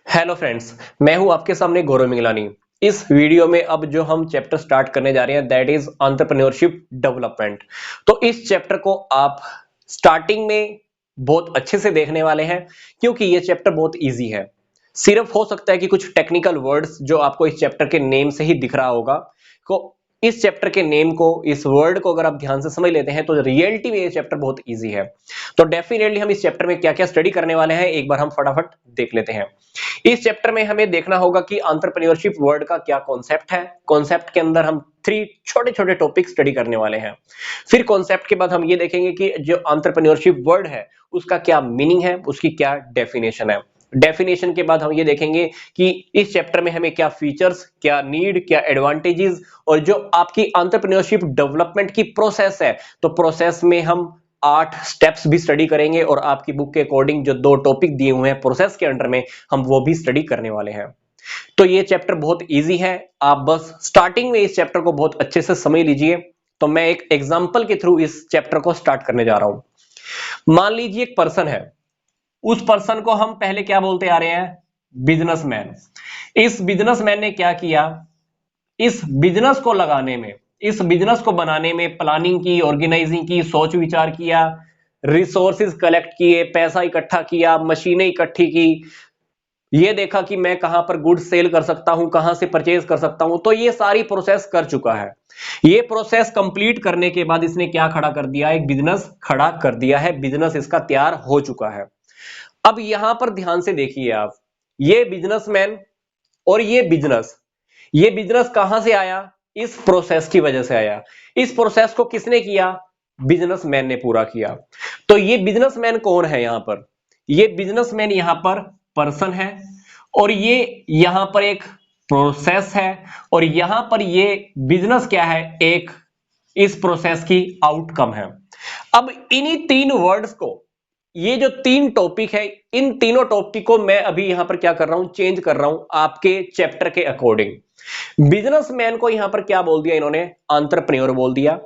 Hello friends, मैं हूं आपके सामने गौरव मिगलानी। इस वीडियो में अब जो हम चैप्टर स्टार्ट करने जा रहे हैं दैट इज एंटरप्रेन्योरशिप डेवलपमेंट। तो इस चैप्टर को आप स्टार्टिंग में बहुत अच्छे से देखने वाले हैं क्योंकि ये चैप्टर बहुत इजी है। सिर्फ हो सकता है कि कुछ टेक्निकल वर्ड्स जो आपको इस चैप्टर के नेम से ही दिख रहा होगा को इस चैप्टर के नेम को, इस वर्ड को अगर आप ध्यान से समझ लेते हैं तो रियलिटी में ये चैप्टर बहुत इजी है। तो डेफिनेटली हम इस चैप्टर में क्या क्या स्टडी करने वाले हैं एक बार हम फटाफट देख लेते हैं। इस चैप्टर में हमें देखना होगा कि एंटरप्रेन्योरशिप वर्ड का क्या कॉन्सेप्ट है। कॉन्सेप्ट के अंदर हम 3 छोटे छोटे टॉपिक स्टडी करने वाले हैं। फिर कॉन्सेप्ट के बाद हम ये देखेंगे कि जो एंटरप्रेन्योरशिप वर्ड है उसका क्या मीनिंग है, उसकी क्या डेफिनेशन है। डेफिनेशन के बाद हम ये देखेंगे कि इस चैप्टर में हमें क्या फीचर्स, क्या नीड, क्या एडवांटेजेस और जो आपकी एंटरप्रेन्योरशिप डेवलपमेंट की प्रोसेस है, तो प्रोसेस में हम 8 स्टेप्स भी स्टडी करेंगे और आपकी बुक के अकॉर्डिंग जो 2 टॉपिक दिए हुए हैं प्रोसेस के अंडर में हम वो भी स्टडी करने वाले हैं। तो ये चैप्टर बहुत इजी है, आप बस स्टार्टिंग में इस चैप्टर को बहुत अच्छे से समझ लीजिए। तो मैं एक एग्जांपल के थ्रू इस चैप्टर को स्टार्ट करने जा रहा हूं। मान लीजिए एक पर्सन है, उस पर्सन को हम पहले क्या बोलते आ रहे हैं, बिजनेसमैन। इस बिजनेसमैन ने क्या किया, इस बिजनेस को लगाने में, इस बिजनेस को बनाने में प्लानिंग की, ऑर्गेनाइजिंग की, सोच विचार किया, रिसोर्सेज कलेक्ट किए, पैसा इकट्ठा किया, मशीनें इकट्ठी की, ये देखा कि मैं कहां पर गुड्स सेल कर सकता हूं, कहां से परचेज कर सकता हूं। तो ये सारी प्रोसेस कर चुका है। ये प्रोसेस कंप्लीट करने के बाद इसने क्या खड़ा कर दिया, एक बिजनेस खड़ा कर दिया है। बिजनेस इसका तैयार हो चुका है। अब यहां पर ध्यान से देखिए आप, ये बिजनेसमैन और ये बिजनेस कहां से आया, इस प्रोसेस की वजह से आया। इस प्रोसेस को किसने किया, बिजनेसमैन ने पूरा किया। तो ये बिजनेसमैन कौन है यहां पर, ये बिजनेसमैन यहां पर पर्सन है और ये यहां पर एक प्रोसेस है और यहां पर ये बिजनेस क्या है, एक इस प्रोसेस की आउटकम है। अब इन्हीं 3 वर्ड्स को, ये जो 3 टॉपिक है, इन तीनों टॉपिक को मैं अभी यहां पर क्या कर रहा हूं, चेंज कर रहा हूं आपके चैप्टर के अकॉर्डिंग। बिजनेसमैन को यहां पर क्या बोल दिया इन्होंने, एंटरप्रेन्योर बोल दिया।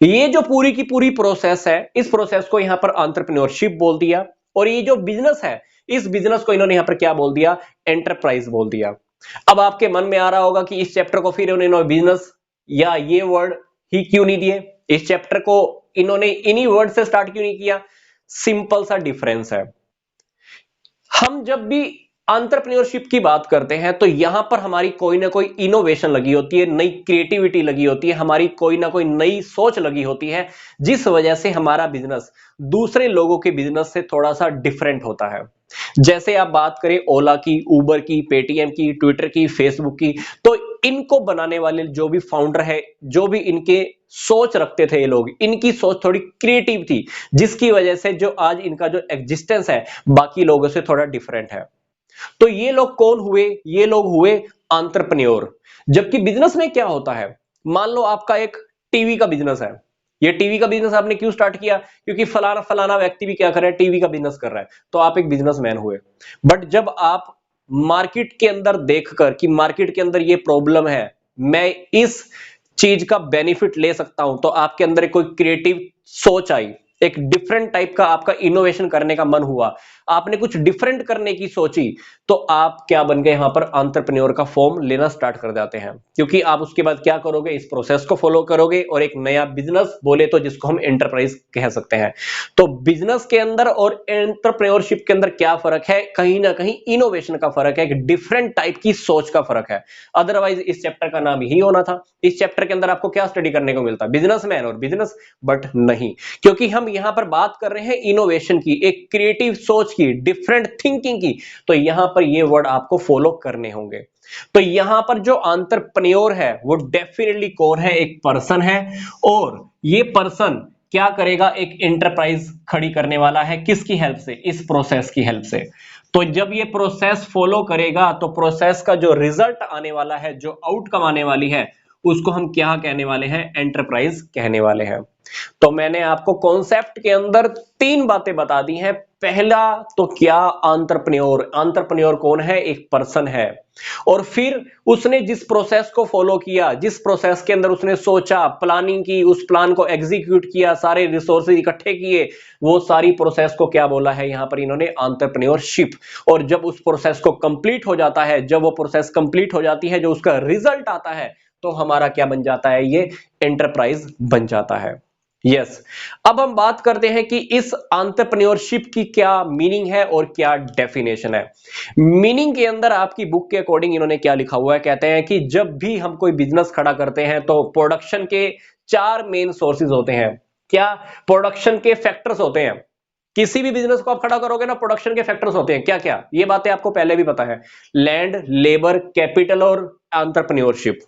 ये जो पूरी की पूरी प्रोसेस है, इस प्रोसेस को यहां पर एंटरप्रेन्योरशिप बोल दिया। और ये जो बिजनेस है, इस बिजनेस को इन्होंने यहां पर क्या बोल दिया, एंटरप्राइज बोल दिया। अब आपके मन में आ रहा होगा कि इस चैप्टर को फिर इन्होंने बिजनेस या ये वर्ड ही क्यों नहीं दिए, इस चैप्टर को इन्होंने इन्हीं वर्ड से स्टार्ट क्यों नहीं किया। सिंपल सा डिफरेंस है। हम जब भी एंटरप्रेन्योरशिप की बात करते हैं तो यहां पर हमारी कोई ना कोई इनोवेशन लगी होती है, नई क्रिएटिविटी लगी होती है, हमारी कोई ना कोई नई सोच लगी होती है, जिस वजह से हमारा बिजनेस दूसरे लोगों के बिजनेस से थोड़ा सा डिफरेंट होता है। जैसे आप बात करें ओला की, उबर की, पेटीएम की, ट्विटर की, फेसबुक की, तो इनको बनाने वाले जो भी फाउंडर है, जो भी इनके सोच रखते थे ये लोग, इनकी सोच थोड़ी क्रिएटिव थी, जिसकी वजह से जो आज इनका जो एग्जिस्टेंस है बाकी लोगों से थोड़ा डिफरेंट है। तो ये लोग कौन हुए, ये लोग हुए एंटरप्रेन्योर। जबकि बिजनेस में क्या होता है, मान लो आपका एक टीवी का बिजनेस है। ये टीवी का बिजनेस आपने क्यों स्टार्ट किया, क्योंकि फलाना फलाना व्यक्ति भी क्या कर रहा है, टीवी का बिजनेस कर रहा है, तो आप एक बिजनेसमैन हुए। बट जब आप मार्केट के अंदर देखकर कि मार्केट के अंदर ये प्रॉब्लम है, मैं इस चीज का बेनिफिट ले सकता हूं, तो आपके अंदर एक कोई क्रिएटिव सोच आई, एक डिफरेंट टाइप का आपका इनोवेशन करने का मन हुआ, आपने कुछ डिफरेंट करने की सोची, तो आप क्या बन गए, यहां पर एंटरप्रेन्योर का फॉर्म लेना स्टार्ट कर जाते हैं। क्योंकि आप उसके बाद क्या करोगे, इस प्रोसेस को फॉलो करोगे और एक नया बिजनेस बोले तो जिसको हम एंटरप्राइज कह सकते हैं। तो बिजनेस के अंदर और एंटरप्रेन्योरशिप के अंदर क्या फर्क है, कहीं ना कहीं इनोवेशन का फर्क है, एक डिफरेंट टाइप की सोच का फर्क है। अदरवाइज इस चैप्टर का नाम ही होना था, इस चैप्टर के अंदर आपको क्या स्टडी करने को मिलता, बिजनेसमैन और बिजनेस, बट नहीं। क्योंकि हम यहां पर बात कर रहे हैं इनोवेशन की, एक क्रिएटिव सोच की, डिफरेंट थिंकिंग की, तो यहां पर ये वर्ड आपको फॉलो करने होंगे। तो यहां पर जो एंटरप्रेन्योर है वो डेफिनेटली कौन है, एक पर्सन है। और ये पर्सन क्या करेगा, एक एंटरप्राइज खड़ी करने वाला है, किसकी हेल्प से, इस प्रोसेस की हेल्प से। तो जब ये प्रोसेस फॉलो करेगा तो प्रोसेस का जो रिजल्ट आने वाला है, जो आउटकम आने वाली है, उसको हम क्या कहने वाले हैं, एंटरप्राइज कहने वाले हैं। तो मैंने आपको कॉन्सेप्ट के अंदर 3 बातें बता दी हैं। पहला तो क्या, एंटरप्रेन्योर। एंटरप्रेन्योर कौन है? एक पर्सन है, और फिर उसने जिस प्रोसेस को फॉलो किया, जिस प्रोसेस के अंदर उसने सोचा, प्लानिंग की, उस प्लान को एग्जीक्यूट किया, सारे रिसोर्सेज इकट्ठे किए, वो सारी प्रोसेस को क्या बोला है यहां पर इन्होंने? एंटरप्रेन्योरशिप। और जब उस प्रोसेस को कंप्लीट हो जाता है, जब वो प्रोसेस कंप्लीट हो जाती है, जो उसका रिजल्ट आता है, तो हमारा क्या बन जाता है? ये एंटरप्राइज बन जाता है। यस। अब हम बात करते हैं कि इस एंटरप्रेन्योरशिप की क्या मीनिंग है और क्या डेफिनेशन है। मीनिंग के अंदर आपकी बुक के अकॉर्डिंग इन्होंने क्या लिखा हुआ है, कहते हैं कि जब भी हम कोई बिजनेस खड़ा करते हैं तो प्रोडक्शन के 4 मेन सोर्सेज होते हैं। क्या? प्रोडक्शन के फैक्टर्स होते हैं। किसी भी बिजनेस को आप खड़ा करोगे ना, प्रोडक्शन के फैक्टर्स होते हैं। क्या क्या? ये बातें आपको पहले भी पता है। लैंड, लेबर, कैपिटल और एंटरप्रेन्योरशिप।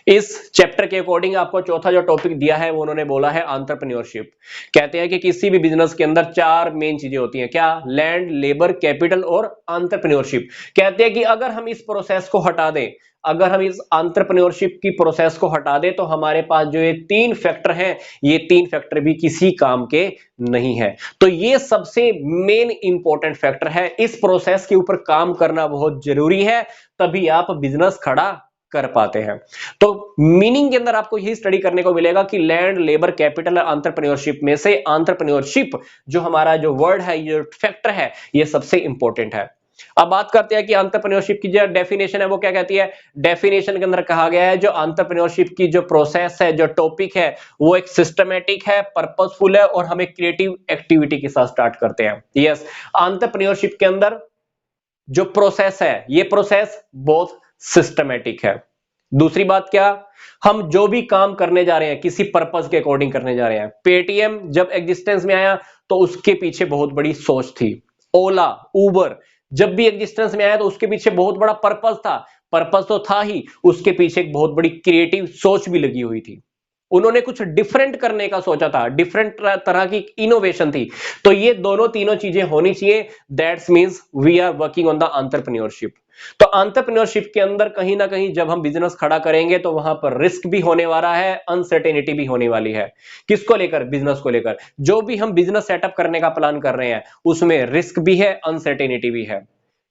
इस चैप्टर के अकॉर्डिंग आपको चौथा जो टॉपिक दिया है वो उन्होंने बोला है एंटरप्रेन्योरशिप। कहते हैं कि किसी भी बिजनेस के अंदर 4 मेन चीजें होती हैं। क्या? लैंड, लेबर, कैपिटल और एंटरप्रेन्योरशिप। कहते हैं कि अगर हम इस प्रोसेस को हटा दें, अगर हम इस एंटरप्रेन्योरशिप की प्रोसेस को हटा दें, तो हमारे पास जो ये 3 फैक्टर हैं, ये 3 फैक्टर भी किसी काम के नहीं है। तो ये सबसे मेन इंपॉर्टेंट फैक्टर है। इस प्रोसेस के ऊपर काम करना बहुत जरूरी है, तभी आप बिजनेस खड़ा कर पाते हैं। तो मीनिंग के अंदर आपको यही स्टडी करने को मिलेगा कि लैंड, लेबर, कैपिटल और एंटरप्रेन्योरशिप में से एंटरप्रेन्योरशिप जो हमारा जो वर्ड है, ये फैक्टर है, ये सबसे इंपॉर्टेंट है। अब बात करते हैं कि एंटरप्रेन्योरशिप की जो डेफिनेशन है वो क्या कहती है। डेफिनेशन के अंदर कहा गया है जो एंटरप्रेन्योरशिप की जो प्रोसेस है, जो टॉपिक है, वो एक सिस्टमैटिक है, पर्पसफुल है, और हम एक क्रिएटिव एक्टिविटी के साथ स्टार्ट करते हैं। यस, एंटरप्रेन्योरशिप के अंदर जो प्रोसेस है, ये प्रोसेस बहुत सिस्टमैटिक है। दूसरी बात क्या, हम जो भी काम करने जा रहे हैं किसी पर्पस के अकॉर्डिंग करने जा रहे हैं। पेटीएम जब एग्जिस्टेंस में आया तो उसके पीछे बहुत बड़ी सोच थी। ओला, उबर जब भी एग्जिस्टेंस में आया तो उसके पीछे बहुत बड़ा पर्पस था। पर्पस तो था ही, उसके पीछे एक बहुत बड़ी क्रिएटिव सोच भी लगी हुई थी। उन्होंने कुछ डिफरेंट करने का सोचा था, डिफरेंट तरह की इनोवेशन थी। तो ये दोनों तीनों चीजें होनी चाहिए। That's means we are working on the entrepreneurship. तो एंटरप्रेन्योरशिप के अंदर कहीं ना कहीं जब हम बिजनेस खड़ा करेंगे तो वहां पर रिस्क भी होने वाला है, अनसर्टेनिटी भी होने वाली है। किसको लेकर? बिजनेस को लेकर। जो भी हम बिजनेस सेटअप करने का प्लान कर रहे हैं उसमें रिस्क भी है, अनसर्टेनिटी भी है।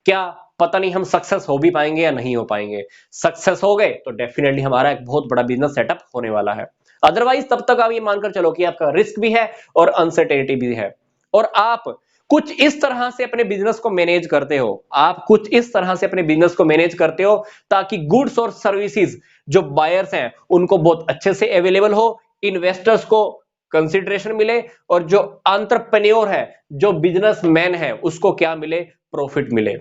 क्या पता नहीं हम सक्सेस हो भी पाएंगे या नहीं हो पाएंगे। सक्सेस हो गए तो डेफिनेटली हमारा एक बहुत बड़ा बिजनेस सेटअप होने वाला है। अदरवाइज तब तक आप ये मानकर चलो कि आपका रिस्क भी है और अनसर्टेनिटी भी है। और आप कुछ इस तरह से अपने बिजनेस को मैनेज करते हो, आप कुछ इस तरह से अपने बिजनेस को मैनेज करते हो ताकि गुड्स और सर्विसेज जो बायर्स हैं उनको बहुत अच्छे से अवेलेबल हो, इन्वेस्टर्स को कंसिडरेशन मिले, और जो एंटरप्रेन्योर है, जो बिजनेसमैन है, उसको क्या मिले? प्रॉफिट मिले।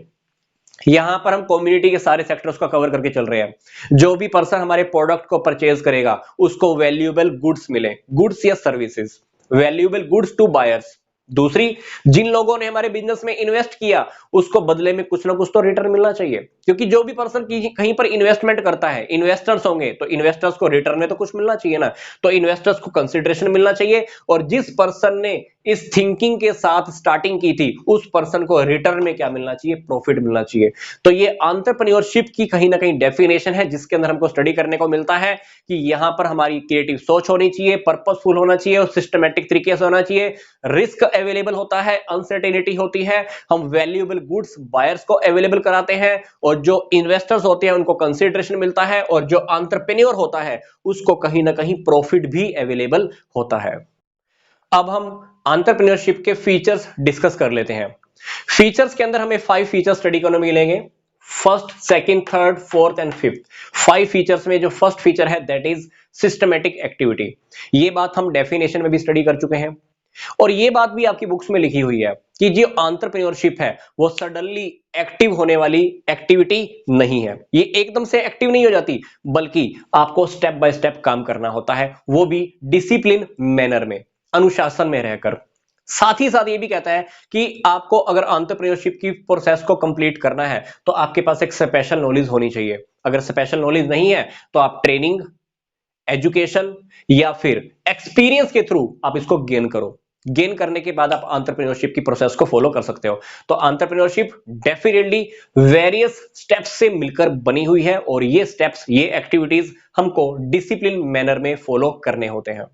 यहां पर हम कम्युनिटी के सारे सेक्टर्स को कवर करके चल रहे हैं। जो भी पर्सन हमारे प्रोडक्ट को परचेज करेगा उसको वैल्यूएबल गुड्स मिले, गुड्स या services, valuable goods to buyers. दूसरी, जिन लोगों ने हमारे बिजनेस में इन्वेस्ट किया उसको बदले में कुछ ना कुछ तो रिटर्न मिलना चाहिए, क्योंकि जो भी पर्सन कहीं पर इन्वेस्टमेंट करता है, इन्वेस्टर्स होंगे तो इन्वेस्टर्स को रिटर्न में तो कुछ मिलना चाहिए ना। तो इन्वेस्टर्स को कंसिडरेशन मिलना चाहिए, और जिस पर्सन ने इस थिंकिंग के साथ स्टार्टिंग की थी उस पर्सन को रिटर्न में क्या मिलना चाहिए? प्रॉफिट मिलना चाहिए। तो ये एंटरप्रेन्योरशिप की कहीं ना कहीं डेफिनेशन है, जिसके अंदर हमको स्टडी करने को मिलता है कि यहां पर हमारी क्रिएटिव सोच होनी चाहिए, पर्पसफुल होना चाहिए और सिस्टमैटिक तरीके से होना चाहिए। रिस्क अवेलेबल होता है, अनसर्टेनिटी होती है, हम वैल्यूएबल गुड्स बायर्स को अवेलेबल कराते हैं, और जो इन्वेस्टर्स होते हैं उनको कंसिडरेशन मिलता है, और जो एंटरप्रेन्योर होता है उसको कहीं ना कहीं प्रॉफिट भी अवेलेबल होता है। अब हम एंटरप्रेन्योरशिप के फीचर्स डिस्कस कर लेते हैं। फीचर्स के अंदर हमें 5 फीचर्स स्टडी करने मिलेंगे। First, second, third, fourth and fifth. 5 features में जो फर्स्ट फीचर है दैट इज सिस्टमैटिक एक्टिविटी। ये बात हम डेफिनेशन में भी स्टडी कर चुके हैं, और ये बात भी आपकी बुक्स में लिखी हुई है कि जो एंटरप्रेन्योरशिप है वो सडनली एक्टिव होने वाली एक्टिविटी नहीं है। ये एकदम से एक्टिव नहीं हो जाती, बल्कि आपको स्टेप बाय स्टेप काम करना होता है, वो भी डिसिप्लिन मैनर में, अनुशासन में रहकर। साथ ही साथ ये भी कहता है कि आपको अगर एंटरप्रेन्योरशिप की प्रोसेस को कंप्लीट करना है तो आपके पास एक स्पेशल नॉलेज होनी चाहिए। अगर स्पेशल नॉलेज नहीं है तो आप ट्रेनिंग, एजुकेशन या फिर एक्सपीरियंस के थ्रू आप इसको गेन करो। गेन करने के बाद आप एंटरप्रेन्योरशिप की प्रोसेस को फॉलो कर सकते हो। तो एंटरप्रेन्योरशिप डेफिनेटली वेरियस स्टेप्स से मिलकर बनी हुई है, और ये स्टेप्स, ये एक्टिविटीज हमको डिसिप्लिन मैनर में फॉलो करने होते हैं।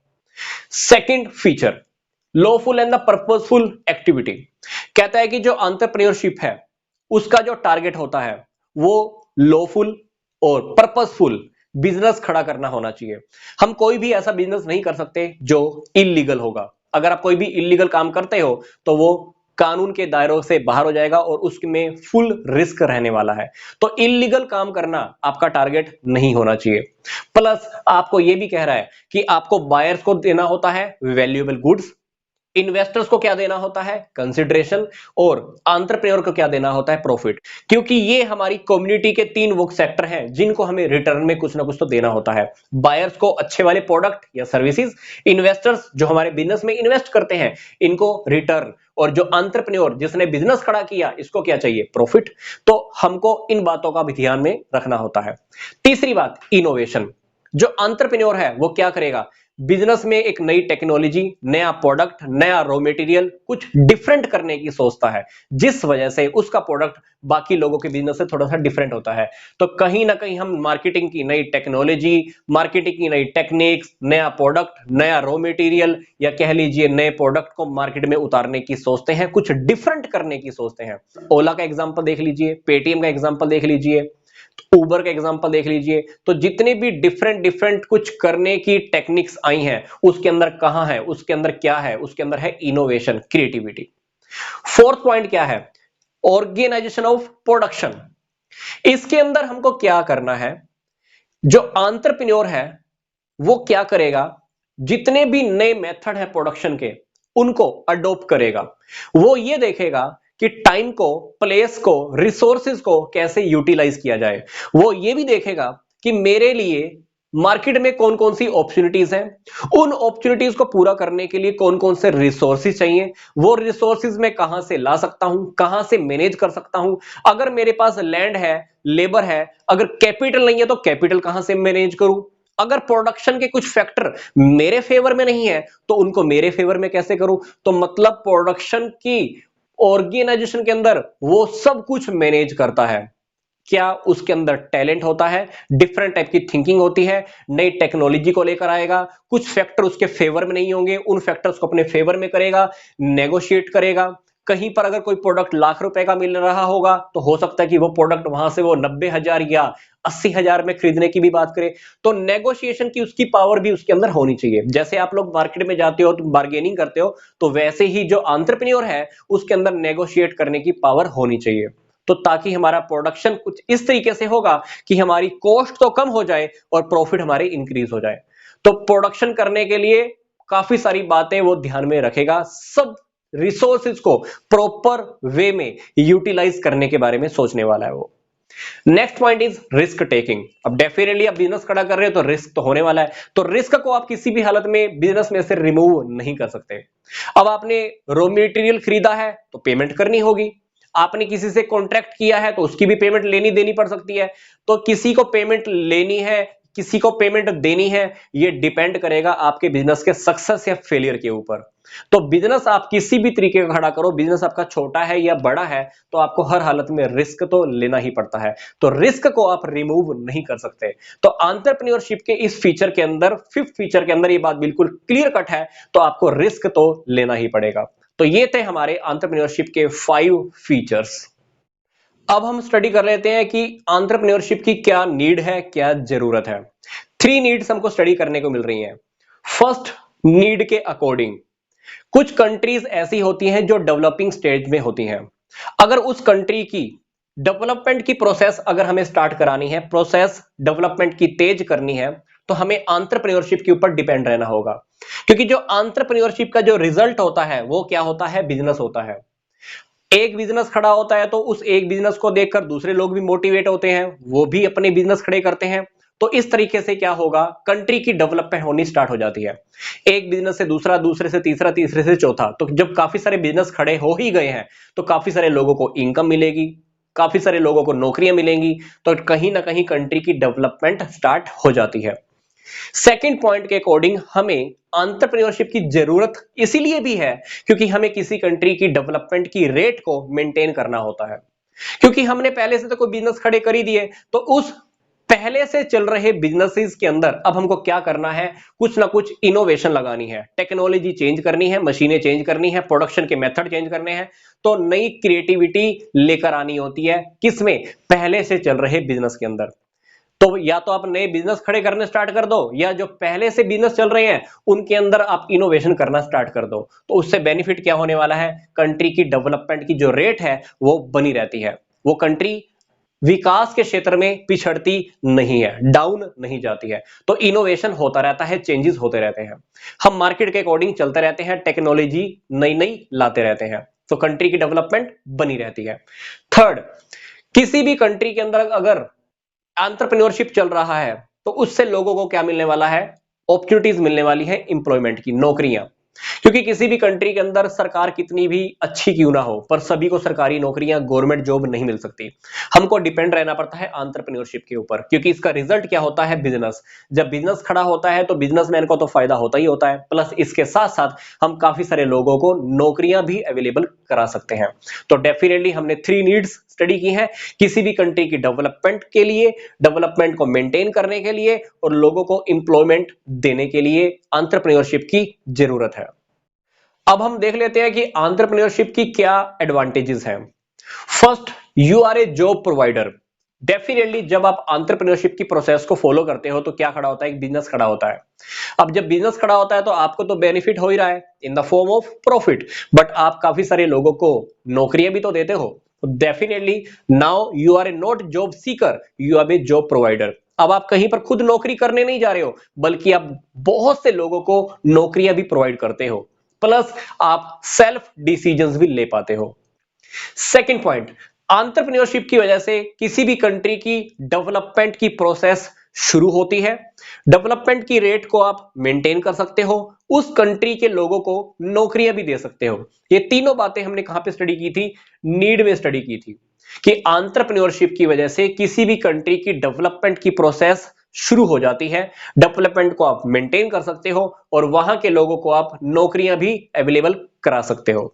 Second feature, lawful and the purposeful activity. कहता है कि जो एंटरप्रेन्योरशिप है उसका जो टारगेट होता है वो लॉफुल और पर्पसफुल बिजनेस खड़ा करना होना चाहिए। हम कोई भी ऐसा बिजनेस नहीं कर सकते जो इलीगल होगा। अगर आप कोई भी इलीगल काम करते हो तो वो कानून के दायरों से बाहर हो जाएगा और उसमें फुल रिस्क रहने वाला है। तो इलीगल काम करना आपका टारगेट नहीं होना चाहिए। प्लस आपको यह भी कह रहा है कि आपको बायर्स को देना होता है वैल्यूएबल गुड्स, इन्वेस्टर्स को क्या देना होता है कंसिडरेशन, और एंटरप्रेन्योर को क्या देना होता है प्रॉफिट। क्योंकि ये हमारी कम्युनिटी के तीन वो सेक्टर हैं जिनको हमें रिटर्न में कुछ ना कुछ तो देना होता है। बायर्स को अच्छे वाले प्रोडक्ट या सर्विसेज, इन्वेस्टर्स जो हमारे बिजनेस में इन्वेस्ट करते हैं इनको रिटर्न, और जो एंटरप्रेन्योर जिसने बिजनेस खड़ा किया इसको क्या चाहिए प्रॉफिट। तो हमको इन बातों का भी ध्यान में रखना होता है। तीसरी बात इनोवेशन। जो एंटरप्रेन्योर है वो क्या करेगा, बिजनेस में एक नई टेक्नोलॉजी, नया प्रोडक्ट, नया रॉ मटेरियल कुछ डिफरेंट करने की सोचता है, जिस वजह से उसका प्रोडक्ट बाकी लोगों के बिजनेस से थोड़ा सा डिफरेंट होता है। तो कहीं ना कहीं हम मार्केटिंग की नई टेक्नोलॉजी, मार्केटिंग की नई टेक्निक्स, नया प्रोडक्ट, नया रॉ मटेरियल, या कह लीजिए नए प्रोडक्ट को मार्केट में उतारने की सोचते हैं, कुछ डिफरेंट करने की सोचते हैं। ओला का एग्जांपल देख लीजिए, पेटीएम का एग्जांपल देख लीजिए, उबर का एग्जांपल देख लीजिए। तो जितने भी डिफरेंट डिफरेंट कुछ करने की टेक्निक्स आई हैं उसके अंदर कहां है, उसके अंदर क्या है, उसके अंदर है इनोवेशन, क्रिएटिविटी। फोर्थ पॉइंट क्या है, ऑर्गेनाइजेशन ऑफ प्रोडक्शन। इसके अंदर हमको क्या करना है, जो एंटरप्रेन्योर है वो क्या करेगा, जितने भी नए मेथड है प्रोडक्शन के उनको अडॉप्ट करेगा। वो ये देखेगा कि टाइम को, प्लेस को, रिसोर्सेज को कैसे यूटिलाइज किया जाए। वो ये भी देखेगा कि मेरे लिए मार्केट में कौन कौन सी अपॉर्चुनिटीज हैं, उन अपॉर्चुनिटीज को पूरा करने के लिए कौन कौन से रिसोर्सेज चाहिए, वो रिसोर्सेज मैं कहां से ला सकता हूं, कहां से मैनेज कर सकता हूं। अगर मेरे पास लैंड है, लेबर है, अगर कैपिटल नहीं है तो कैपिटल कहां से मैनेज करूं। अगर प्रोडक्शन के कुछ फैक्टर मेरे फेवर में नहीं है तो उनको मेरे फेवर में कैसे करूं। तो मतलब प्रोडक्शन की ऑर्गेनाइजेशन के अंदर वो सब कुछ मैनेज करता है। क्या उसके अंदर टैलेंट होता है, डिफरेंट टाइप की थिंकिंग होती है, नई टेक्नोलॉजी को लेकर आएगा, कुछ फैक्टर उसके फेवर में नहीं होंगे उन फैक्टर्स को अपने फेवर में करेगा, नेगोशिएट करेगा। कहीं पर अगर कोई प्रोडक्ट लाख रुपए का मिल रहा होगा तो हो सकता है कि वो प्रोडक्ट वहां से वो 90,000 या 80,000 में खरीदने की भी बात करे। तो नेगोशिएशन की उसकी पावर भी उसके अंदर होनी चाहिए। जैसे आप लोग मार्केट में जाते हो तो बार्गेनिंग करते हो, तो वैसे ही जो एंटरप्रेन्योर है उसके अंदर नेगोशिएट करने की पावर होनी चाहिए। तो ताकि हमारा प्रोडक्शन कुछ इस तरीके से होगा कि हमारी कॉस्ट तो कम हो जाए और प्रॉफिट हमारे इंक्रीज हो जाए। तो प्रोडक्शन करने के लिए काफी सारी बातें वो ध्यान में रखेगा, सब रिसोर्सेज को प्रॉपर वे में यूटिलाइज करने के बारे में सोचने वाला है वो। Next point is risk taking. अब डेफिनेटली आप बिजनेस खड़ा कर रहे हो तो रिस्क तो होने वाला है, तो रिस्क को आप किसी भी हालत में बिजनेस में से रिमूव नहीं कर सकते। अब आपने रॉ मटेरियल खरीदा है तो पेमेंट करनी होगी, आपने किसी से कॉन्ट्रैक्ट किया है तो उसकी भी पेमेंट लेनी देनी पड़ सकती है। तो किसी को पेमेंट लेनी है, किसी को पेमेंट देनी है, ये डिपेंड करेगा आपके बिजनेस के सक्सेस या फेलियर के ऊपर। तो बिजनेस आप किसी भी तरीके का खड़ा करो, बिजनेस आपका छोटा है या बड़ा है, तो आपको हर हालत में रिस्क तो लेना ही पड़ता है। तो रिस्क को आप रिमूव नहीं कर सकते। तो एंटरप्रेन्योरशिप के इस फीचर के अंदर, फिफ्थ फीचर के अंदर ये बात बिल्कुल क्लियर कट है, तो आपको रिस्क तो लेना ही पड़ेगा। तो ये थे हमारे एंटरप्रेन्योरशिप के 5 फीचर्स। अब हम स्टडी कर लेते हैं कि एंटरप्रेन्योरशिप की क्या नीड है, क्या जरूरत है। 3 नीड्स हमको स्टडी करने को मिल रही हैं। फर्स्ट, नीड के अकॉर्डिंग कुछ कंट्रीज ऐसी होती हैं जो डेवलपिंग स्टेज में होती हैं। अगर उस कंट्री की डेवलपमेंट की प्रोसेस अगर हमें स्टार्ट करानी है, प्रोसेस डेवलपमेंट की तेज करनी है, तो हमें एंटरप्रेन्योरशिप के ऊपर डिपेंड रहना होगा। क्योंकि जो एंटरप्रेन्योरशिप का जो रिजल्ट होता है वो क्या होता है, बिजनेस होता है। एक बिजनेस खड़ा होता है तो उस एक बिजनेस को देखकर दूसरे लोग भी मोटिवेट होते हैं, वो भी अपने बिजनेस खड़े करते हैं। तो इस तरीके से क्या होगा, कंट्री की डेवलपमेंट होनी स्टार्ट हो जाती है। एक बिजनेस से दूसरा, दूसरे से तीसरा, तीसरे से चौथा। तो जब काफी सारे बिजनेस खड़े हो ही गए हैं तो काफी सारे लोगों को इनकम मिलेगी, काफी सारे लोगों को नौकरियां मिलेंगी, तो कहीं ना कहीं कंट्री की डेवलपमेंट स्टार्ट हो जाती है। सेकंड पॉइंट के अकॉर्डिंग हमें एंटरप्रेन्योरशिप की जरूरत इसीलिए भी है क्योंकि हमें किसी कंट्री की डेवलपमेंट की रेट को मेंटेन करना होता है। क्योंकि हमने पहले से तो कोई बिजनेस खड़े कर ही दिए, तो उस पहले से चल रहे बिजनेसेस के अंदर अब हमको क्या करना है, कुछ ना कुछ इनोवेशन लगानी है, टेक्नोलॉजी चेंज करनी है, मशीनें चेंज करनी है, प्रोडक्शन के मेथड चेंज करने हैं। तो नई क्रिएटिविटी लेकर आनी होती है, किसमें, पहले से चल रहे बिजनेस के अंदर। तो या तो आप नए बिजनेस खड़े करने स्टार्ट कर दो, या जो पहले से बिजनेस चल रहे हैं उनके अंदर आप इनोवेशन करना स्टार्ट कर दो। तो उससे बेनिफिट क्या होने वाला है, कंट्री की डेवलपमेंट की जो रेट है वो बनी रहती है, वो कंट्री विकास के क्षेत्र में पिछड़ती नहीं है, डाउन नहीं जाती है। तो इनोवेशन होता रहता है, चेंजेस होते रहते हैं, हम मार्केट के अकॉर्डिंग चलते रहते हैं, टेक्नोलॉजी नई नई लाते रहते हैं, तो कंट्री की डेवलपमेंट बनी रहती है। थर्ड, किसी भी कंट्री के अंदर अगर एंटरप्रेन्योरशिप चल रहा है तो उससे लोगों को क्या मिलने वाला है, अपॉर्चुनिटीज मिलने वाली है, एम्प्लॉयमेंट की, नौकरियां। क्योंकि किसी भी कंट्री के अंदर सरकार कितनी भी अच्छी क्यों ना हो, पर सभी को सरकारी नौकरियां, गवर्नमेंट जॉब नहीं मिल सकती। हमको डिपेंड रहना पड़ता है एंटरप्रेन्योरशिप के ऊपर, क्योंकि इसका रिजल्ट क्या होता है, बिजनेस। जब बिजनेस खड़ा होता है तो बिजनेसमैन को तो फायदा होता ही होता है, प्लस इसके साथ साथ हम काफी सारे लोगों को नौकरियां भी अवेलेबल करा सकते हैं। तो डेफिनेटली हमने 3 नीड्स स्टडी की है किसी भी कंट्री की डेवलपमेंट के लिए, डेवलपमेंट को मेंटेन करने के लिए और लोगों को एम्प्लॉयमेंट देने के लिए एंटरप्रेन्योरशिप की जरूरत है। अब हम देख लेते हैं कि एंटरप्रेन्योरशिप की क्या एडवांटेजेस हैं। First, you are a job provider. Definitely जब आप एंटरप्रेन्योरशिप की प्रोसेस को फॉलो करते हो तो क्या खड़ा होता है, एक बिजनेस खड़ा होता है। अब जब बिजनेस खड़ा होता है तो आपको तो बेनिफिट हो ही रहा है in the form of profit, but आप काफी सारे लोगों को नौकरियां भी तो देते हो। Definitely now you are a not job seeker, you are a job provider. अब आप कहीं पर खुद नौकरी करने नहीं जा रहे हो, बल्कि आप बहुत से लोगों को नौकरियां भी प्रोवाइड करते हो, प्लस आप सेल्फ डिसीजंस भी ले पाते हो। सेकंड पॉइंट, एंटरप्रेन्योरशिप की वजह से किसी भी कंट्री की डेवलपमेंट की प्रोसेस शुरू होती है, डेवलपमेंट की रेट को आप मेंटेन कर सकते हो, उस कंट्री के लोगों को नौकरियां भी दे सकते हो। ये तीनों बातें हमने कहां पे स्टडी की थी, नीड में स्टडी की थी, कि एंटरप्रेन्योरशिप की वजह से किसी भी कंट्री की डेवलपमेंट की प्रोसेस शुरू हो जाती है, डेवलपमेंट को आप मेंटेन कर सकते हो और वहां के लोगों को आप नौकरियां भी अवेलेबल करा सकते हो।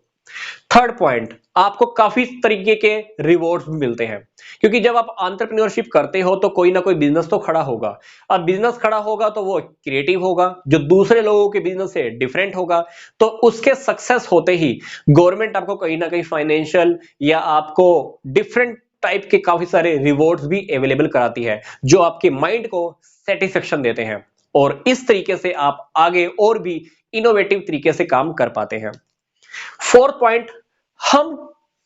थर्ड पॉइंट, आपको काफी तरीके के रिवॉर्ड्स भी मिलते हैं, क्योंकि जब आप एंटरप्रेन्योरशिप करते हो तो कोई ना कोई बिजनेस तो खड़ा होगा। अब बिजनेस खड़ा होगा तो वो क्रिएटिव होगा, जो दूसरे लोगों के बिजनेस से डिफरेंट होगा। तो उसके सक्सेस होते ही गवर्नमेंट आपको कहीं ना कहीं फाइनेंशियल या आपको डिफरेंट टाइप के काफी सारे रिवॉर्ड्स भी अवेलेबल कराती है, जो आपके माइंड को सेटिस्फेक्शन देते हैं, और इस तरीके से आप आगे और भी इनोवेटिव तरीके से काम कर पाते हैं। फोर्थ पॉइंट, हम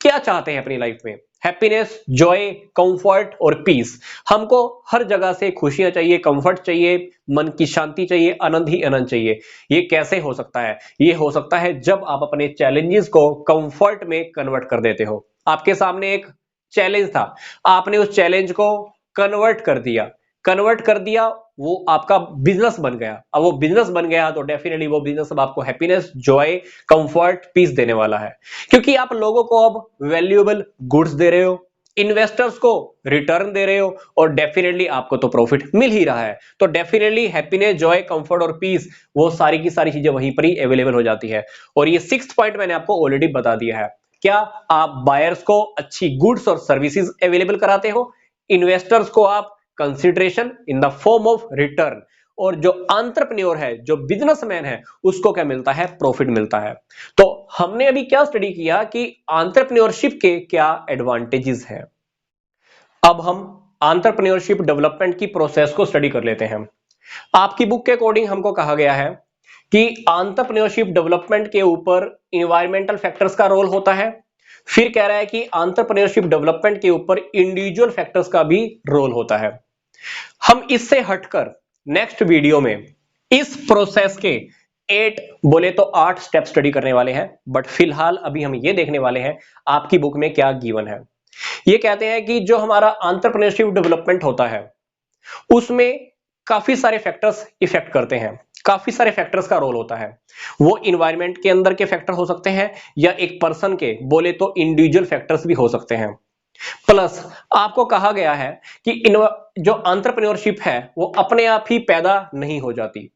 क्या चाहते हैं अपनी लाइफ में, हैप्पीनेस, जॉय, कंफर्ट और पीस। हमको हर जगह से खुशियां चाहिए, कंफर्ट चाहिए, मन की शांति चाहिए, आनंद ही आनंद चाहिए। ये कैसे हो सकता है, ये हो सकता है जब आप अपने चैलेंजेस को कंफर्ट में कन्वर्ट कर देते हो। आपके सामने एक चैलेंज था, आपने उस चैलेंज को कन्वर्ट कर दिया, कन्वर्ट कर दिया, वो आपका बिजनेस बन गया। अब वो बिजनेस बन गया तो डेफिनेटली वो बिजनेस अब आपको हैप्पीनेस, जॉय, कंफर्ट, पीस देने वाला है, क्योंकि आप लोगों को अब वैल्यूएबल गुड्स दे रहे हो, इन्वेस्टर्स को रिटर्न दे रहे हो, और डेफिनेटली आपको तो प्रॉफिट मिल ही रहा है। तो डेफिनेटली हैप्पीनेस, जॉय, कंफर्ट और पीस, वो सारी की सारी चीजें वहीं पर ही अवेलेबल हो जाती है। और ये सिक्स्थ पॉइंट मैंने आपको ऑलरेडी बता दिया है, क्या आप बायर्स को अच्छी गुड्स और सर्विसेज अवेलेबल कराते हो, इन्वेस्टर्स को आप consideration in the form of return, और जो एंटरप्रेन्योर है, जो बिजनेसमैन है, उसको क्या मिलता है, प्रॉफिट मिलता है। तो हमने अभी क्या स्टडी किया कि एंटरप्रेन्योरशिप के क्या एडवांटेजेस हैं। अब हम एंटरप्रेन्योरशिप डेवलपमेंट की प्रोसेस को स्टडी कर लेते हैं। आपकी बुक के अकॉर्डिंग हमको कहा गया है कि एंटरप्रेन्योरशिप डेवलपमेंट के ऊपर इन्वायरमेंटल फैक्टर्स का रोल होता है, फिर कह रहा है कि एंटरप्रेन्योरशिप डेवलपमेंट के ऊपर इंडिविजुअल फैक्टर्स का भी रोल होता है। हम इससे हटकर नेक्स्ट वीडियो में इस प्रोसेस के 8 बोले तो 8 स्टेप स्टडी करने वाले हैं, बट फिलहाल अभी हम ये देखने वाले हैं आपकी बुक में क्या गिवन है। ये कहते हैं कि जो हमारा एंटरप्रेन्योरशिप डेवलपमेंट होता है उसमें काफी सारे फैक्टर्स इफेक्ट करते हैं, काफी सारे फैक्टर्स का रोल होता है। वो इन्वायरमेंट के अंदर के फैक्टर हो सकते हैं, या एक पर्सन के बोले तो इंडिविजुअल फैक्टर्स भी हो सकते हैं। प्लस आपको कहा गया है कि जो एंटरप्रेन्योरशिप है वो अपने आप ही पैदा नहीं हो जाती,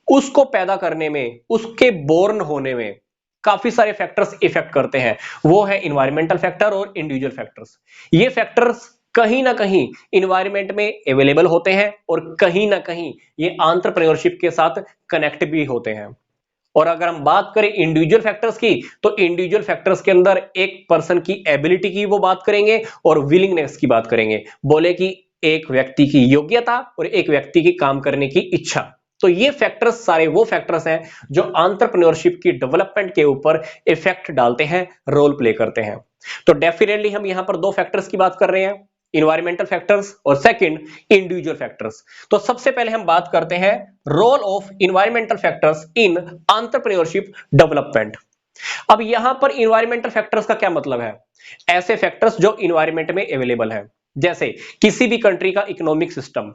उसको पैदा करने में, उसके बोर्न होने में काफी सारे फैक्टर्स इफेक्ट करते हैं। वो है इन्वायरमेंटल फैक्टर और इंडिविजुअल फैक्टर्स। ये फैक्टर्स कहीं ना कहीं इन्वायरमेंट में अवेलेबल होते हैं और कहीं ना कहीं ये एंटरप्रेन्योरशिप के साथ कनेक्ट भी होते हैं। और अगर हम बात करें इंडिविजुअल फैक्टर्स की, तो इंडिविजुअल फैक्टर्स के अंदर एक पर्सन की एबिलिटी की वो बात करेंगे और विलिंगनेस की बात करेंगे। बोले कि एक व्यक्ति की योग्यता और एक व्यक्ति की काम करने की इच्छा। तो ये फैक्टर्स सारे वो फैक्टर्स हैं जो एंटरप्रेन्योरशिप की डेवलपमेंट के ऊपर इफेक्ट डालते हैं, रोल प्ले करते हैं। तो डेफिनेटली हम यहां पर दो फैक्टर्स की बात कर रहे हैं, इन्वायरमेंटल फैक्टर्स और सेकंड इंडिविजुअल फैक्टर्स। तो सबसे पहले हम बात करते हैं role of environmental factors in entrepreneurship development. अब यहां पर इन्वायरमेंटल फैक्टर्स का क्या मतलब है? ऐसे फैक्टर्स जो इन्वायरमेंट में अवेलेबल है, जैसे किसी भी कंट्री का इकोनॉमिक सिस्टम,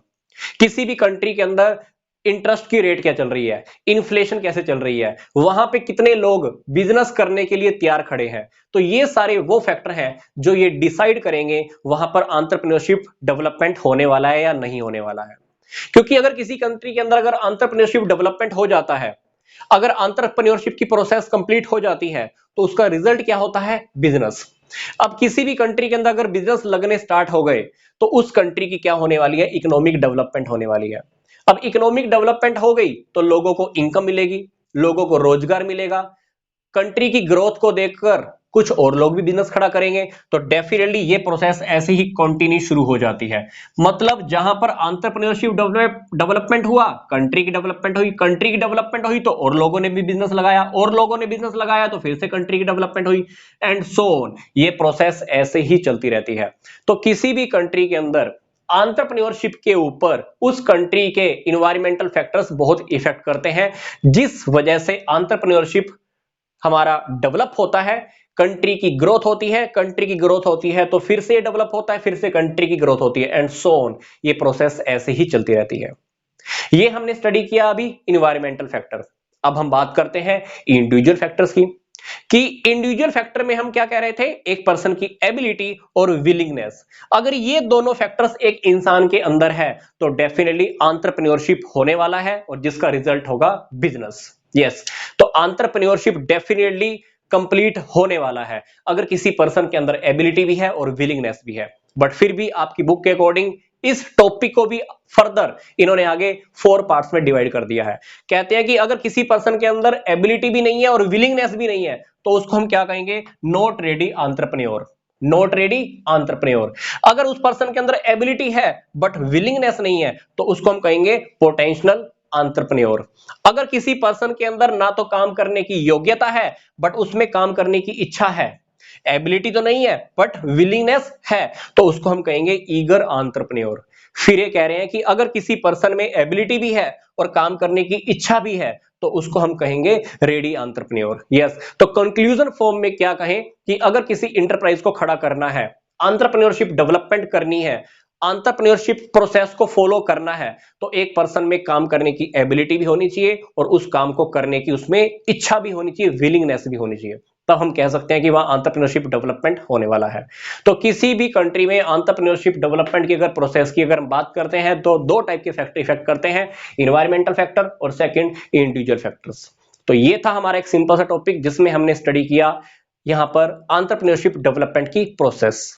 किसी भी कंट्री के अंदर इंटरेस्ट की रेट क्या चल रही है, इन्फ्लेशन कैसे चल रही है, वहां पे कितने लोग बिजनेस करने के लिए तैयार खड़े हैं। तो ये सारे वो फैक्टर हैं जो ये डिसाइड करेंगे वहां पर एंटरप्रेन्योरशिप डेवलपमेंट होने वाला है या नहीं होने वाला है। क्योंकि अगर किसी कंट्री के अंदर अगर एंटरप्रेन्योरशिप डेवलपमेंट हो जाता है, अगर एंटरप्रेन्योरशिप की प्रोसेस कंप्लीट हो जाती है, तो उसका रिजल्ट क्या होता है? बिजनेस। अब किसी भी कंट्री के अंदर अगर बिजनेस लगने स्टार्ट हो गए, तो उस कंट्री की क्या होने वाली है? इकोनॉमिक डेवलपमेंट होने वाली है। अब इकोनॉमिक डेवलपमेंट हो गई तो लोगों को इनकम मिलेगी, लोगों को रोजगार मिलेगा, कंट्री की ग्रोथ को देखकर कुछ और लोग भी बिजनेस खड़ा करेंगे। तो डेफिनेटली ये प्रोसेस ऐसे ही कंटिन्यू शुरू हो जाती है। मतलब जहां पर एंटरप्रेन्योरशिप डेवलपमेंट हुआ, कंट्री की डेवलपमेंट हुई, कंट्री की डेवलपमेंट हुई तो और लोगों ने भी बिजनेस लगाया, और लोगों ने बिजनेस लगाया तो फिर से कंट्री की डेवलपमेंट हुई, एंड सो ऑन। ये प्रोसेस ऐसे ही चलती रहती है। तो किसी भी कंट्री के अंदर एंटरप्रेन्योरशिप के ऊपर उस कंट्री के इन्वायरमेंटल फैक्टर्स बहुत इफेक्ट करते हैं, जिस वजह से एंटरप्रेन्योरशिप हमारा डेवलप होता है, कंट्री की ग्रोथ होती है, कंट्री की ग्रोथ होती है तो फिर से डेवलप होता है, फिर से कंट्री की ग्रोथ होती है, एंड सो ऑन। ये प्रोसेस ऐसे ही चलती रहती है। ये हमने स्टडी किया अभी इन्वायरमेंटल फैक्टर्स। अब हम बात करते हैं इंडिविजुअल फैक्टर्स की, कि इंडिविजुअल फैक्टर में हम क्या कह रहे थे? एक पर्सन की एबिलिटी और विलिंगनेस। अगर ये दोनों फैक्टर्स एक इंसान के अंदर है तो डेफिनेटली एंटरप्रेन्योरशिप होने वाला है और जिसका रिजल्ट होगा बिजनेस। यस, तो एंटरप्रेन्योरशिप डेफिनेटली कंप्लीट होने वाला है अगर किसी पर्सन के अंदर एबिलिटी भी है और विलिंगनेस भी है। बट फिर भी आपकी बुक के अकॉर्डिंग इस टॉपिक को भी फर्दर इन्होंने आगे 4 पार्ट्स में डिवाइड कर दिया है। कहते हैं कि अगर किसी पर्सन के अंदर एबिलिटी भी नहीं है और विलिंगनेस भी नहीं है तो उसको हम क्या कहेंगे? Not ready entrepreneur. Not ready entrepreneur. अगर उस पर्सन के अंदर एबिलिटी है बट विलिंगनेस नहीं है तो उसको हम कहेंगे पोटेंशियल एंटरप्रेन्योर। अगर किसी पर्सन के अंदर ना तो काम करने की योग्यता है बट उसमें काम करने की इच्छा है, एबिलिटी तो नहीं है बट विलिंगनेस है, तो उसको हम कहेंगे ईगर एंटरप्रेन्योर। फिर ये कह रहे हैं कि अगर किसी पर्सन में एबिलिटी भी है और काम करने की इच्छा भी है तो उसको हम कहेंगे रेडी एंटरप्रेन्योर। यस, तो कंक्लूजन फॉर्म में क्या कहें कि अगर किसी इंटरप्राइज को खड़ा करना है, एंटरप्रेन्योरशिप डेवलपमेंट करनी है, एंटरप्रेन्योरशिप प्रोसेस को फॉलो करना है, तो एक पर्सन में काम करने की एबिलिटी भी होनी चाहिए और उस काम को करने की उसमें इच्छा भी होनी चाहिए, विलिंगनेस भी होनी चाहिए। तब हम कह सकते हैं कि वहां एंटरप्रेन्योरशिप डेवलपमेंट होने वाला है। तो किसी भी कंट्री में एंटरप्रेन्योरशिप डेवलपमेंट की अगर प्रोसेस की अगर हम बात करते हैं तो दो टाइप के फैक्टर इफेक्ट करते हैं, इन्वायरमेंटल फैक्टर और सेकंड इंडिविजुअल फैक्टर्स। तो ये था हमारा एक सिंपल सा टॉपिक जिसमें हमने स्टडी किया यहां पर एंटरप्रेन्योरशिप डेवलपमेंट की प्रोसेस।